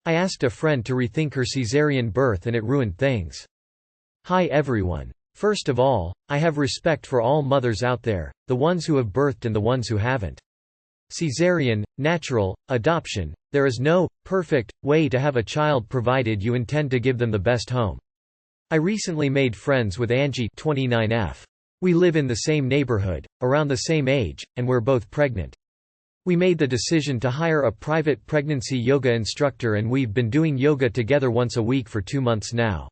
I asked a friend to rethink her caesarian birth and it ruined things. Hi everyone. First of all, I have respect for all mothers out there, the ones who have birthed and the ones who haven't. Caesarian, natural, adoption, there is no perfect way to have a child provided you intend to give them the best home. I recently made friends with Angie, 29F. We live in the same neighborhood, around the same age, and we're both pregnant. We made the decision to hire a private pregnancy yoga instructor and we've been doing yoga together once a week for 2 months now.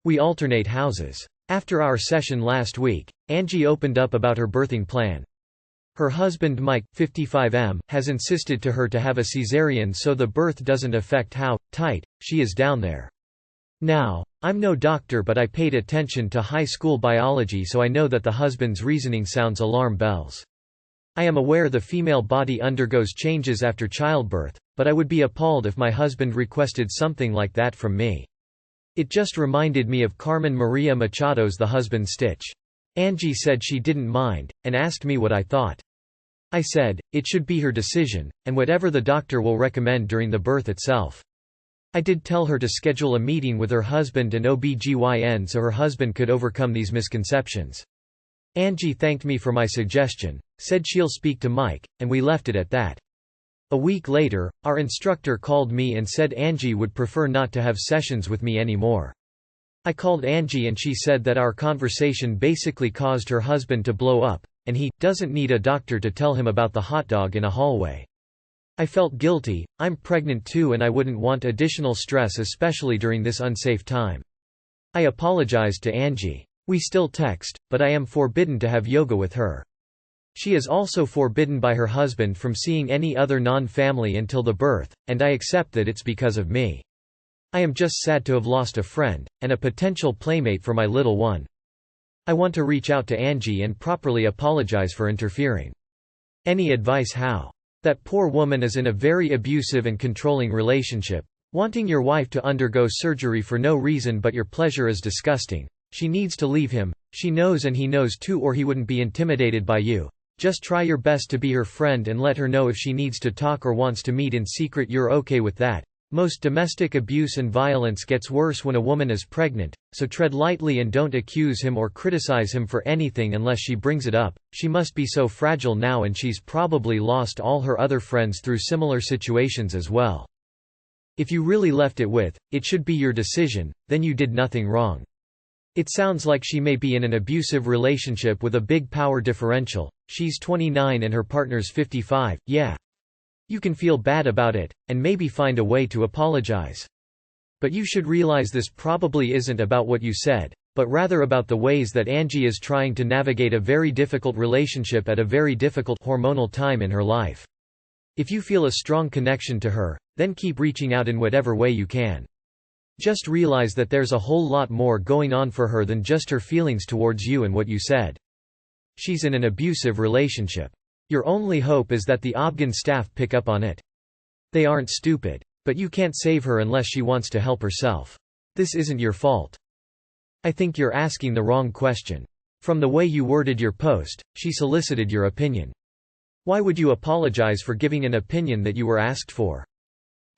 We alternate houses. After our session last week, Angie opened up about her birthing plan. Her husband Mike, 55M, has insisted to her to have a caesarean so the birth doesn't affect how tight she is down there. Now, I'm no doctor but I paid attention to high school biology so I know that the husband's reasoning sounds alarm bells. I am aware the female body undergoes changes after childbirth, but I would be appalled if my husband requested something like that from me. It just reminded me of Carmen Maria Machado's The Husband's Stitch. Angie said she didn't mind, and asked me what I thought. I said, it should be her decision, and whatever the doctor will recommend during the birth itself. I did tell her to schedule a meeting with her husband and OB/GYN so her husband could overcome these misconceptions. Angie thanked me for my suggestion, said she'll speak to Mike, and we left it at that. A week later, our instructor called me and said Angie would prefer not to have sessions with me anymore. I called Angie and she said that our conversation basically caused her husband to blow up, and he doesn't need a doctor to tell him about the hot dog in a hallway. I felt guilty. I'm pregnant too and I wouldn't want additional stress especially during this unsafe time. I apologized to Angie. We still text, but I am forbidden to have yoga with her. She is also forbidden by her husband from seeing any other non-family until the birth, and I accept that it's because of me. I am just sad to have lost a friend, and a potential playmate for my little one. I want to reach out to Angie and properly apologize for interfering. Any advice how? That poor woman is in a very abusive and controlling relationship. Wanting your wife to undergo surgery for no reason but your pleasure is disgusting. She needs to leave him, she knows and he knows too or he wouldn't be intimidated by you. Just try your best to be her friend and let her know if she needs to talk or wants to meet in secret you're okay with that. Most domestic abuse and violence gets worse when a woman is pregnant, so tread lightly and don't accuse him or criticize him for anything unless she brings it up. She must be so fragile now and she's probably lost all her other friends through similar situations as well. If you really left it with, it should be your decision, then you did nothing wrong. It sounds like she may be in an abusive relationship with a big power differential. She's 29 and her partner's 55, yeah. You can feel bad about it, and maybe find a way to apologize. But you should realize this probably isn't about what you said, but rather about the ways that Angie is trying to navigate a very difficult relationship at a very difficult hormonal time in her life. If you feel a strong connection to her, then keep reaching out in whatever way you can. Just realize that there's a whole lot more going on for her than just her feelings towards you and what you said. She's in an abusive relationship. Your only hope is that the Obgyn staff pick up on it. They aren't stupid. But you can't save her unless she wants to help herself. This isn't your fault. I think you're asking the wrong question. From the way you worded your post, she solicited your opinion. Why would you apologize for giving an opinion that you were asked for?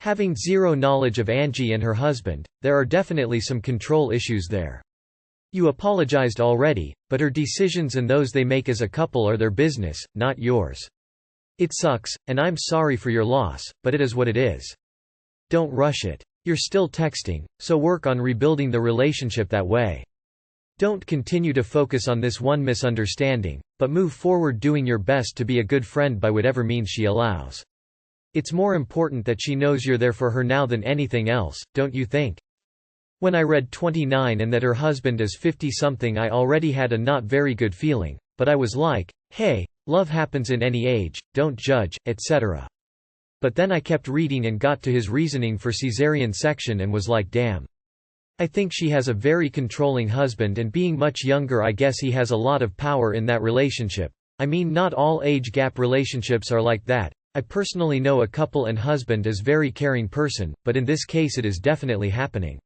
Having zero knowledge of Angie and her husband, there are definitely some control issues there. You apologized already, but her decisions and those they make as a couple are their business, not yours. It sucks, and I'm sorry for your loss, but it is what it is. Don't rush it. You're still texting, so work on rebuilding the relationship that way. Don't continue to focus on this one misunderstanding, but move forward doing your best to be a good friend by whatever means she allows. It's more important that she knows you're there for her now than anything else, don't you think? When I read 29 and that her husband is 50-something I already had a not very good feeling, but I was like, hey, love happens in any age, don't judge, etc. But then I kept reading and got to his reasoning for caesarean section and was like damn. I think she has a very controlling husband and being much younger I guess he has a lot of power in that relationship. I mean not all age gap relationships are like that. I personally know a couple and husband is very caring person, but in this case it is definitely happening.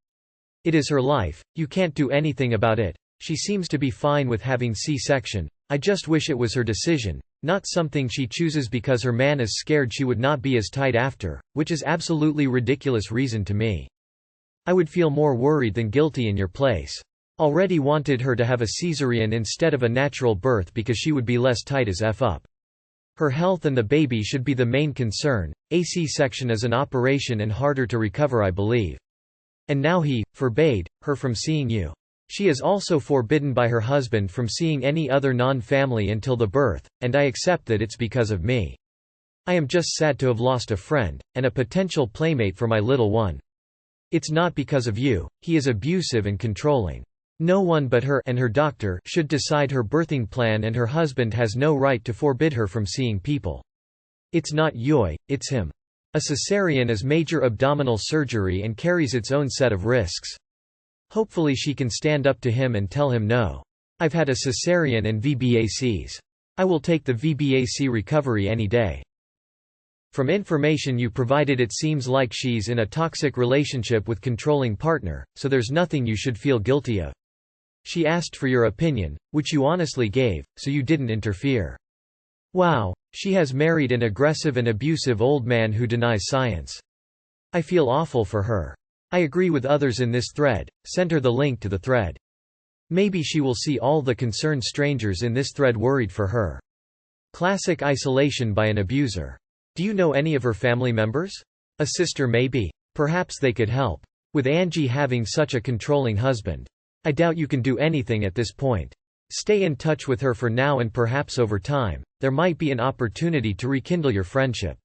It is her life, you can't do anything about it. She seems to be fine with having C-section. I just wish it was her decision, Not something she chooses because her man is scared she would not be as tight after, which is absolutely ridiculous reason to me. I would feel more worried than guilty in your place. Already wanted her to have a caesarian instead of a natural birth because she would be less tight as F up. Her health and the baby should be the main concern. A C-section is an operation and harder to recover, I believe. And now he forbade her from seeing you. She is also forbidden by her husband from seeing any other non-family until the birth, and I accept that it's because of me. I am just sad to have lost a friend, and a potential playmate for my little one. It's not because of you. He is abusive and controlling. No one but her and her doctor should decide her birthing plan, and her husband has no right to forbid her from seeing people. It's not you, it's him. A cesarean is major abdominal surgery and carries its own set of risks. Hopefully she can stand up to him and tell him no. I've had a cesarean and VBACs. I will take the VBAC recovery any day. From information you provided, it seems like she's in a toxic relationship with controlling partner, so there's nothing you should feel guilty of. She asked for your opinion, which you honestly gave, so you didn't interfere. Wow, she has married an aggressive and abusive old man who denies science. I feel awful for her. I agree with others in this thread. Send her the link to the thread. Maybe she will see all the concerned strangers in this thread worried for her. Classic isolation by an abuser. Do you know any of her family members? A sister maybe? Perhaps they could help. With Angie having such a controlling husband. I doubt you can do anything at this point. Stay in touch with her for now, and perhaps over time, there might be an opportunity to rekindle your friendship.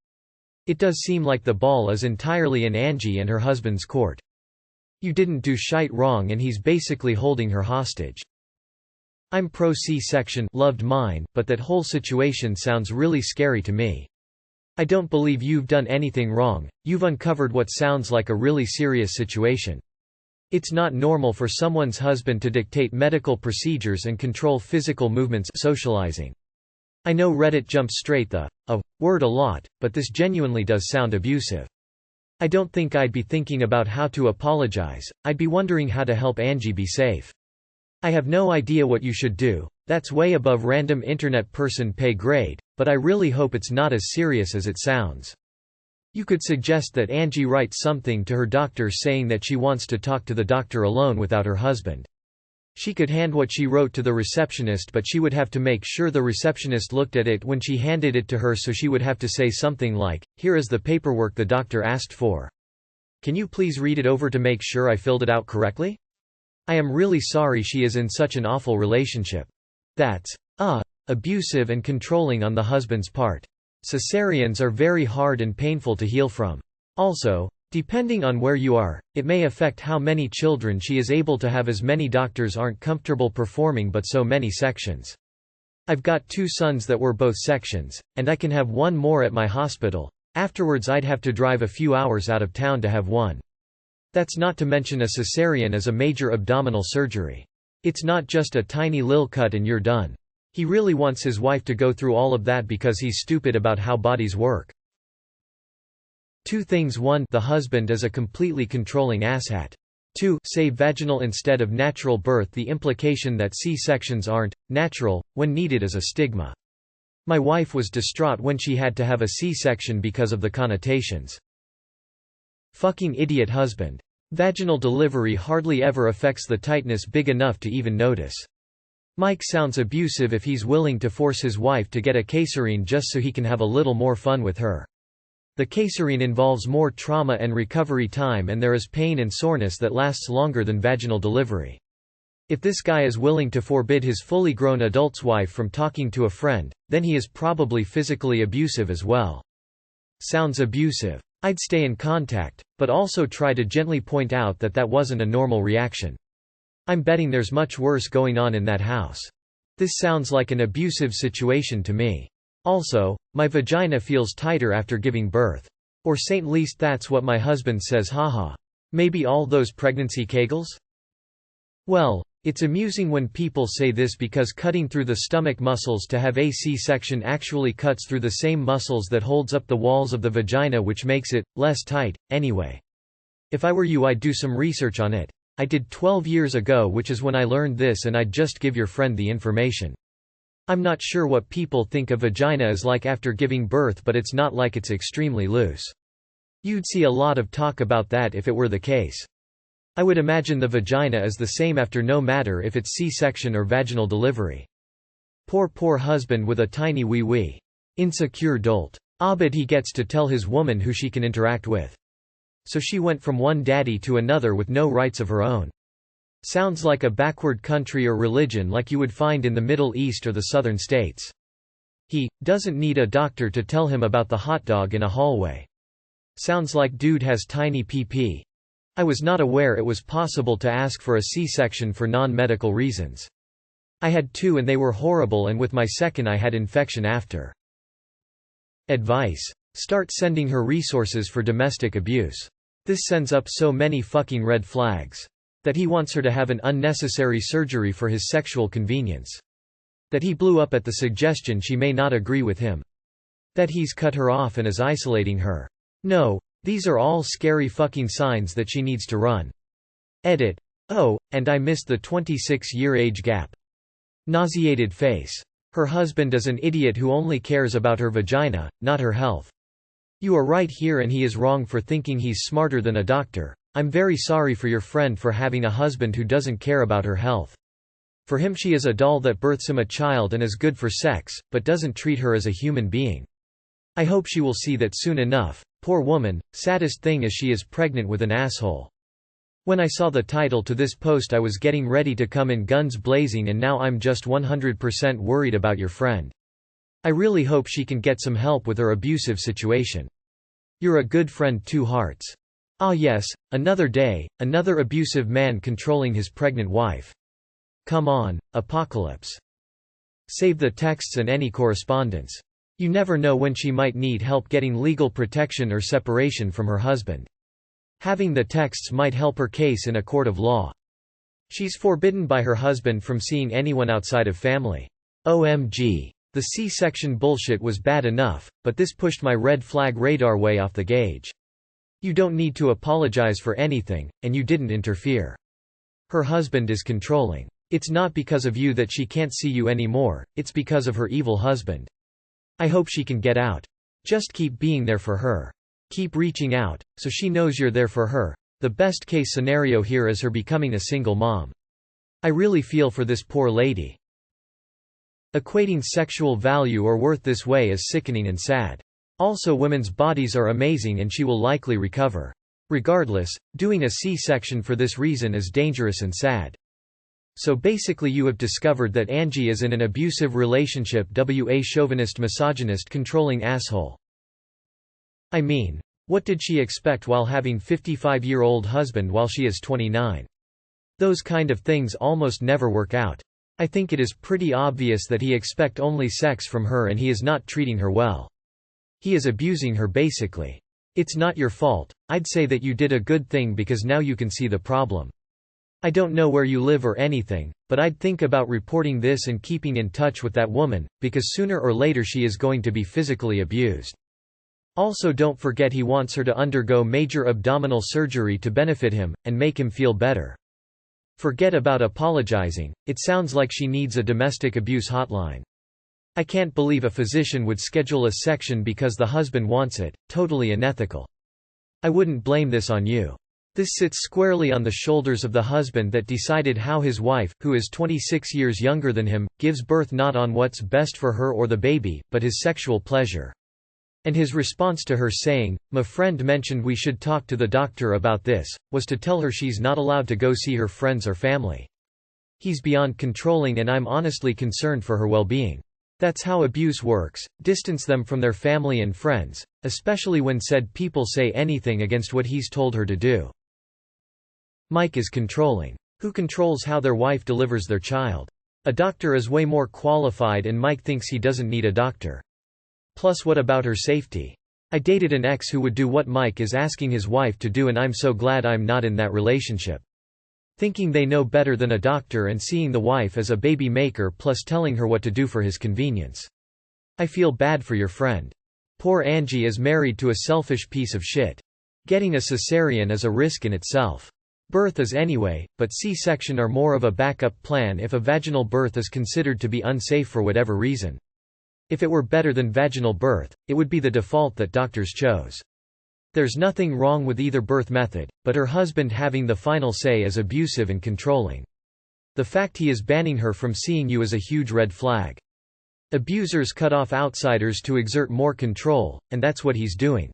It does seem like the ball is entirely in Angie and her husband's court. You didn't do shite wrong and he's basically holding her hostage. I'm pro C-section, loved mine, but that whole situation sounds really scary to me. I don't believe you've done anything wrong. You've uncovered what sounds like a really serious situation. It's not normal for someone's husband to dictate medical procedures and control physical movements, socializing. I know Reddit jumps straight the word a lot, but this genuinely does sound abusive. I don't think I'd be thinking about how to apologize. I'd be wondering how to help Angie be safe. I have no idea what you should do. That's way above random internet person pay grade, but I really hope it's not as serious as it sounds. You could suggest that Angie write something to her doctor saying that she wants to talk to the doctor alone without her husband. She could hand what she wrote to the receptionist, but she would have to make sure the receptionist looked at it when she handed it to her, so she would have to say something like, "Here is the paperwork the doctor asked for. Can you please read it over to make sure I filled it out correctly? I am really sorry she is in such an awful relationship." That's abusive and controlling on the husband's part. Cesareans are very hard and painful to heal from. Also, depending on where you are, it may affect how many children she is able to have, as many doctors aren't comfortable performing but so many sections. I've got 2 sons that were both sections, and I can have one more at my hospital. Afterwards I'd have to drive a few hours out of town to have one. That's not to mention a cesarean is a major abdominal surgery. It's not just a tiny lil cut and you're done. He really wants his wife to go through all of that because he's stupid about how bodies work. 2 things. 1. The husband is a completely controlling asshat. 2. Say vaginal instead of natural birth. The implication that C-sections aren't natural when needed is a stigma. My wife was distraught when she had to have a C-section because of the connotations. Fucking idiot husband. Vaginal delivery hardly ever affects the tightness big enough to even notice. Mike sounds abusive if he's willing to force his wife to get a caesarian just so he can have a little more fun with her. The caesarian involves more trauma and recovery time, and there is pain and soreness that lasts longer than vaginal delivery. If this guy is willing to forbid his fully grown adult's wife from talking to a friend, then he is probably physically abusive as well. Sounds abusive. I'd stay in contact, but also try to gently point out that that wasn't a normal reaction. I'm betting there's much worse going on in that house. This sounds like an abusive situation to me. Also, my vagina feels tighter after giving birth. Or Saint least that's what my husband says, haha. Maybe all those pregnancy kegels? Well, it's amusing when people say this because cutting through the stomach muscles to have a C-section actually cuts through the same muscles that holds up the walls of the vagina, which makes it less tight. Anyway, if I were you I'd do some research on it. I did 12 years ago, which is when I learned this, and I'd just give your friend the information. I'm not sure what people think a vagina is like after giving birth, but it's not like it's extremely loose. You'd see a lot of talk about that if it were the case. I would imagine the vagina is the same after, no matter if it's C-section or vaginal delivery. Poor husband with a tiny wee-wee. Insecure dolt. But he gets to tell his woman who she can interact with. So she went from one daddy to another with no rights of her own. Sounds like a backward country or religion like you would find in the Middle East or the southern states. He doesn't need a doctor to tell him about the hot dog in a hallway. Sounds like dude has tiny PP. I was not aware it was possible to ask for a C-section for non-medical reasons. I had 2 and they were horrible, and with my second I had infection after. Advice. Start sending her resources for domestic abuse. This sends up so many fucking red flags. That he wants her to have an unnecessary surgery for his sexual convenience. That he blew up at the suggestion she may not agree with him. That he's cut her off and is isolating her. No, these are all scary fucking signs that she needs to run. Edit. Oh, and I missed the 26-year age gap. Nauseated face. Her husband is an idiot who only cares about her vagina, not her health. You are right here, and he is wrong for thinking he's smarter than a doctor. I'm very sorry for your friend for having a husband who doesn't care about her health. For him, she is a doll that births him a child and is good for sex, but doesn't treat her as a human being. I hope she will see that soon enough. Poor woman, saddest thing is she is pregnant with an asshole. When I saw the title to this post I was getting ready to come in guns blazing, and now I'm just 100% worried about your friend. I really hope she can get some help with her abusive situation. You're a good friend, 2 hearts. Ah yes, another day, another abusive man controlling his pregnant wife. Come on, apocalypse. Save the texts and any correspondence. You never know when she might need help getting legal protection or separation from her husband. Having the texts might help her case in a court of law. She's forbidden by her husband from seeing anyone outside of family. OMG. The C-section bullshit was bad enough, but this pushed my red flag radar way off the gauge. You don't need to apologize for anything, and you didn't interfere. Her husband is controlling. It's not because of you that she can't see you anymore, it's because of her evil husband. I hope she can get out. Just keep being there for her. Keep reaching out, so she knows you're there for her. The best case scenario here is her becoming a single mom. I really feel for this poor lady. Equating sexual value or worth this way is sickening and sad. Also, women's bodies are amazing and she will likely recover. Regardless, doing a C-section for this reason is dangerous and sad. So basically you have discovered that Angie is in an abusive relationship, a chauvinist, misogynist, controlling asshole. I mean, what did she expect while having 55-year-old husband while she is 29? Those kind of things almost never work out. I think it is pretty obvious that he expect only sex from her and he is not treating her well. He is abusing her basically. It's not your fault. I'd say that you did a good thing because now you can see the problem. I don't know where you live or anything, but I'd think about reporting this and keeping in touch with that woman, because sooner or later she is going to be physically abused. Also, don't forget he wants her to undergo major abdominal surgery to benefit him, and make him feel better. Forget about apologizing, it sounds like she needs a domestic abuse hotline. I can't believe a physician would schedule a section because the husband wants it, totally unethical. I wouldn't blame this on you. This sits squarely on the shoulders of the husband that decided how his wife, who is 26 years younger than him, gives birth, not on what's best for her or the baby, but his sexual pleasure. And his response to her saying, "My friend mentioned we should talk to the doctor about this," was to tell her she's not allowed to go see her friends or family. He's beyond controlling, and I'm honestly concerned for her well-being. That's how abuse works, distance them from their family and friends, especially when said people say anything against what he's told her to do. Mike is controlling. Who controls how their wife delivers their child? A doctor is way more qualified, and Mike thinks he doesn't need a doctor. Plus, what about her safety? I dated an ex who would do what Mike is asking his wife to do, and I'm so glad I'm not in that relationship. Thinking they know better than a doctor and seeing the wife as a baby maker, plus telling her what to do for his convenience. I feel bad for your friend. Poor Angie is married to a selfish piece of shit. Getting a caesarian is a risk in itself. Birth is anyway, but C-section are more of a backup plan if a vaginal birth is considered to be unsafe for whatever reason. If it were better than vaginal birth, it would be the default that doctors chose. There's nothing wrong with either birth method, but her husband having the final say is abusive and controlling. The fact he is banning her from seeing you is a huge red flag. Abusers cut off outsiders to exert more control, and that's what he's doing.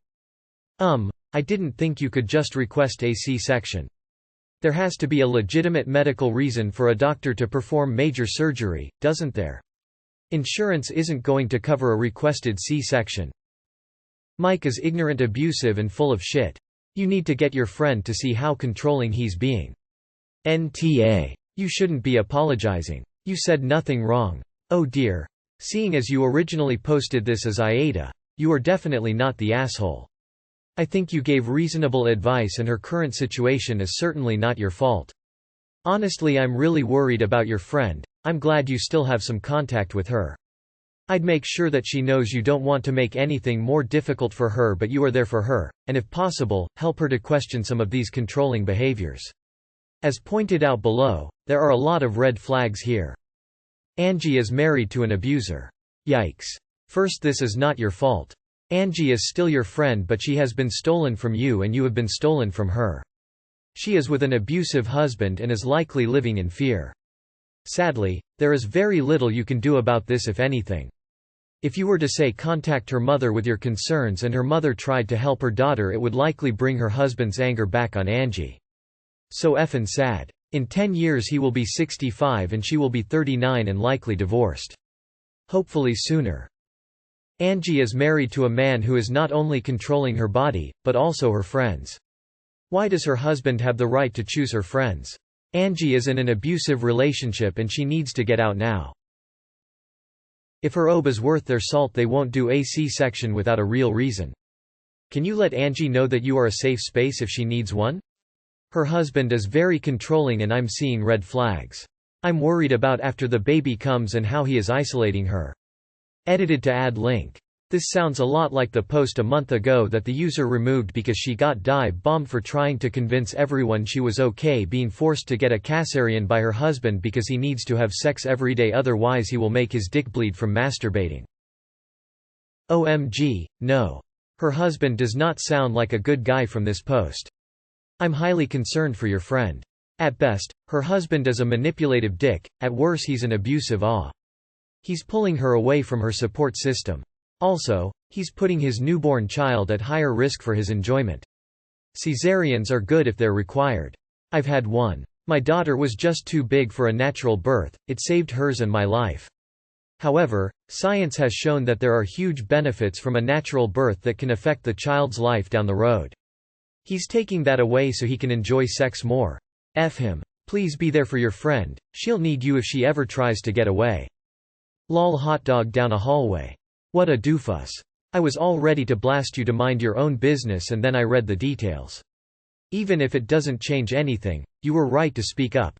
I didn't think you could just request a C-section. There has to be a legitimate medical reason for a doctor to perform major surgery, doesn't there? Insurance isn't going to cover a requested C-section. Mike is ignorant, abusive and full of shit. You need to get your friend to see how controlling he's being. NTA. You shouldn't be apologizing. You said nothing wrong. Oh dear. Seeing as you originally posted this as Aida, you are definitely not the asshole. I think you gave reasonable advice and her current situation is certainly not your fault. Honestly, I'm really worried about your friend. I'm glad you still have some contact with her. I'd make sure that she knows you don't want to make anything more difficult for her, but you are there for her, and if possible, help her to question some of these controlling behaviors. As pointed out below, there are a lot of red flags here. Angie is married to an abuser. Yikes. First, this is not your fault. Angie is still your friend, but she has been stolen from you and you have been stolen from her. She is with an abusive husband and is likely living in fear. Sadly, there is very little you can do about this, if anything. If you were to say contact her mother with your concerns and her mother tried to help her daughter, it would likely bring her husband's anger back on Angie. So effin' sad. In 10 years he will be 65 and she will be 39 and likely divorced. Hopefully sooner. Angie is married to a man who is not only controlling her body, but also her friends. Why does her husband have the right to choose her friends? Angie is in an abusive relationship and she needs to get out now. If her OB is worth their salt, they won't do a C-section without a real reason. Can you let Angie know that you are a safe space if she needs one? Her husband is very controlling and I'm seeing red flags. I'm worried about after the baby comes and how he is isolating her. Edited to add link. This sounds a lot like the post a month ago that the user removed because she got dive-bombed for trying to convince everyone she was okay being forced to get a caesarian by her husband because he needs to have sex every day, otherwise he will make his dick bleed from masturbating. OMG, no. Her husband does not sound like a good guy from this post. I'm highly concerned for your friend. At best, her husband is a manipulative dick, at worst he's an abusive awe. He's pulling her away from her support system. Also, he's putting his newborn child at higher risk for his enjoyment. Caesarians are good if they're required. I've had one. My daughter was just too big for a natural birth, it saved hers and my life. However, science has shown that there are huge benefits from a natural birth that can affect the child's life down the road. He's taking that away so he can enjoy sex more. F him. Please be there for your friend, she'll need you if she ever tries to get away. Lol, hotdog down a hallway. What a doofus. I was all ready to blast you to mind your own business and then I read the details. Even if it doesn't change anything, you were right to speak up.